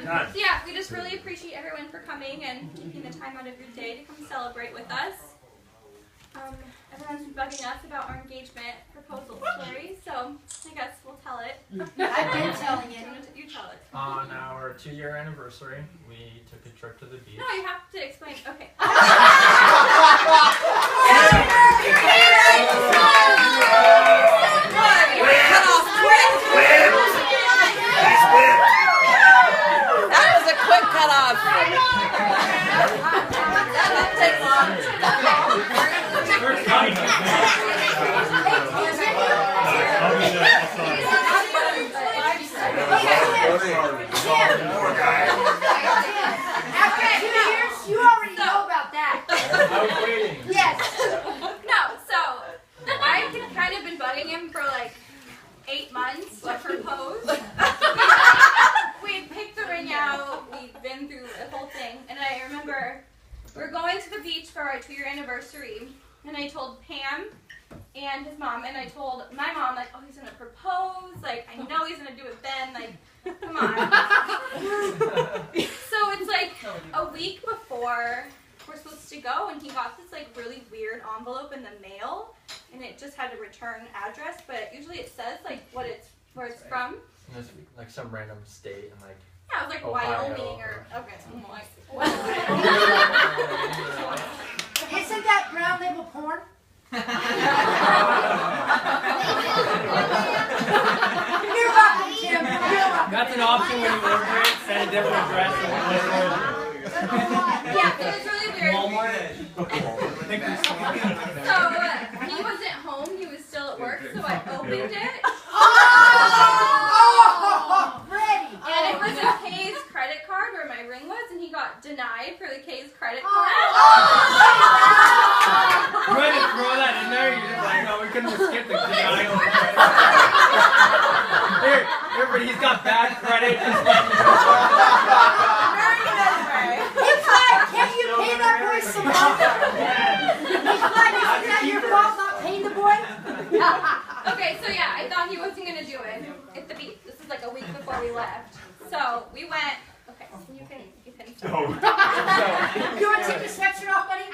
So yeah, we just really appreciate everyone for coming and taking the time out of your day to come celebrate with us. Everyone's been bugging us about our engagement proposal story, so I guess we'll tell it. I've been telling it. You tell it. On our 2-year anniversary, we took a trip to the beach. No, you have to explain. Okay. That was a quick cutoff. That take long. After 2 years, you already know about that. I was waiting. Yes. No, so I had kind of been bugging him for like 8 months to propose. We had picked the ring out, we'd been through the whole thing, and I remember we were going to the beach for our 2-year anniversary, and I told Pam and his mom, and I told my mom, like, oh, he's gonna propose, like, I know he's gonna do it then, like, come on. So it's like a week before we're supposed to go, and he got this, like, really weird envelope in the mail, and it just had a return address, but usually it says, like, where it's from. And it's like some random state and like. Yeah, it was like Ohio. Wyoming or, okay, I'm like, Isn't that brown label porn? You're welcome, Jim. You're welcome. That's an option when you order it, send a different address and yeah, it was really weird. So he wasn't home, he was still at work, so I opened it. Oh, Freddie. And it was a Kay's credit card where my ring was, and he got denied for the Kay's credit card. You had to throw that in there, you're just like, no, we couldn't have skipped the denial. Here, but he's got bad credit. It's like, can't you pay that boy some money? It's like, isn't that your fault not paying the boy? Okay, so yeah, I thought he wasn't going to do it at the beach. This is like a week before we left. So we went, okay, so you can start. You want to take your sweatshirt off, buddy?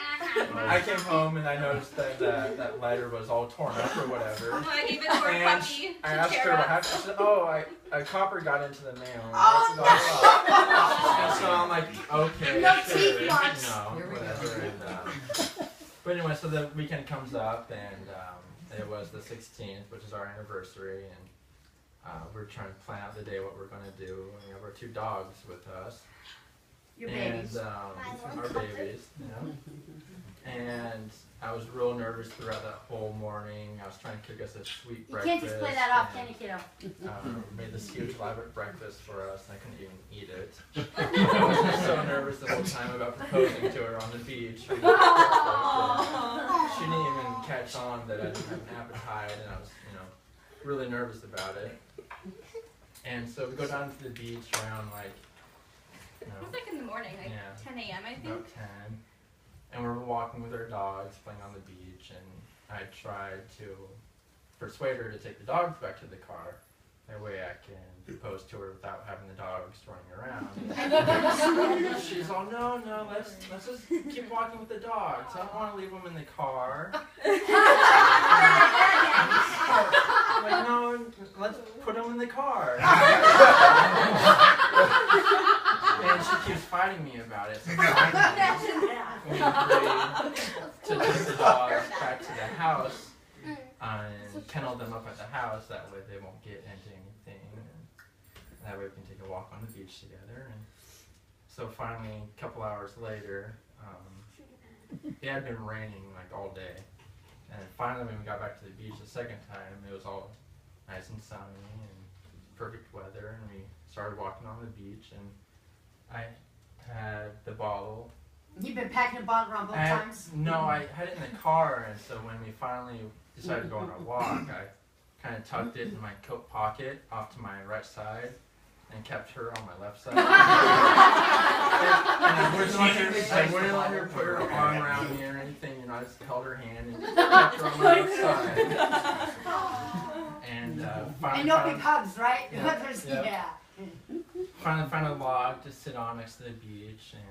I came home and I noticed that that letter was all torn up or whatever. I gave it to our And puppy I to asked tear her what up. happened. She said, oh, a copper got into the mail. Oh, And so I'm like, okay, No sure. teeth marks. No, whatever. And, but anyway, so the weekend comes up and it was the 16th, which is our anniversary, and we're trying to plan out the day, what we're going to do. And we have our 2 dogs with us. Your babies. And our babies, yeah. And I was real nervous throughout that whole morning. I was trying to cook us a sweet You breakfast. can't just play that off, can you, kiddo? Made this huge elaborate breakfast for us, and I couldn't even eat it. I was just so nervous the whole time about proposing to her on the beach. She didn't even catch on that I didn't have an appetite, and I was, really nervous about it. And so we go down to the beach around like. It was like in the morning, like 10 a.m. I think. About 10. And we're walking with our dogs, playing on the beach, and I tried to persuade her to take the dogs back to the car. That way I can propose to her without having the dogs running around. She's all, no, let's just keep walking with the dogs. I don't want to leave them in the car. I'm like, no, let's put them in the car. And she keeps fighting me about it. So we agreed to take the dogs back to the house and kennel them up at the house. That way they won't get into anything. And that way we can take a walk on the beach together. And so finally, a couple hours later, it had been raining like all day. And finally when we got back to the beach the second time, it was all nice and sunny and perfect weather. And we started walking on the beach, and I had the bottle. You've been packing a bottle around both times? No, I had it in the car, and so when we finally decided to go on our walk, I kind of tucked it in my coat pocket off to my right side and kept her on my left side. And I wouldn't let her put her arm around me or anything, I just held her hand and kept her on my left side. And finally, and no big hugs, right? Yeah. Yeah. finally found a log to sit on next to the beach, and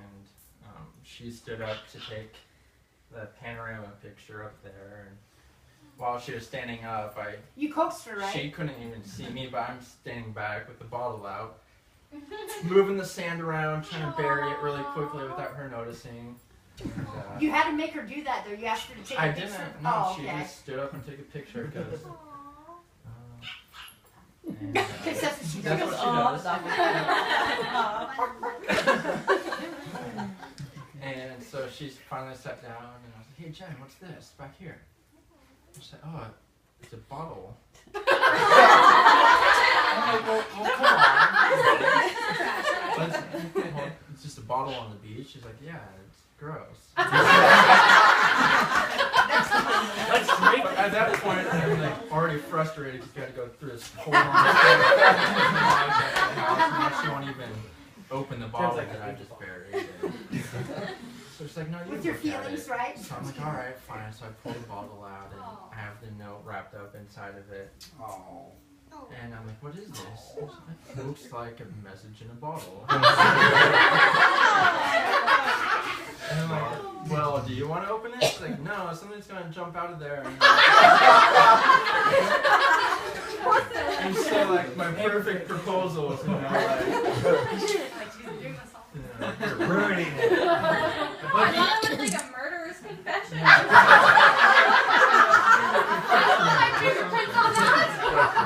she stood up to take the panorama picture up there. And while she was standing up, You coaxed her, right? she couldn't even see me, but I'm standing back with the bottle out, moving the sand around, trying to bury it really quickly without her noticing. And, You had to make her do that, though. You asked her to take a I picture. didn't. No, Oh, she okay. just stood up and took a picture because. Because that's what she That's does. what she does. And so she's finally sat down, and I was like, "Hey Jen, what's this back here?" And she said, "Oh, it's a bottle." I'm like, well, come on. It's just a bottle on the beach. She's like, "Yeah, it's gross." But at that point, I'm like already frustrated because you got to go through this whole long now she won't even open the bottle that I just buried. So she's like, "No, you With can your look at feelings, it." right? So I'm like, "All right, fine." So I pull the bottle out and I have the note wrapped up inside of it. Oh. And I'm like, "What is this?" And she's like, "It looks like a message in a bottle." And I'm like, "Well, do you want to open it?" She's like, "No, something's going to jump out of there." And so, like, my perfect proposals, you know, like, You're ruining it. I thought it was like a murderer's confession.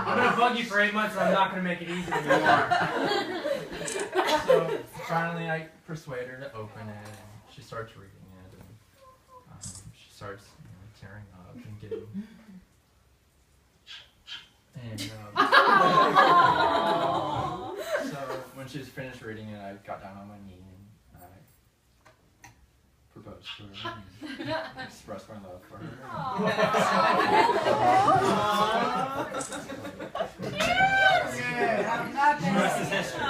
I'm gonna bug you for 8 months, and I'm not gonna make it easy anymore. So finally, I persuade her to open it, and she starts reading it, and she starts tearing up and getting. And so when she was finished reading it, I got down on my knee and I proposed to her and expressed my love for her. The rest is history.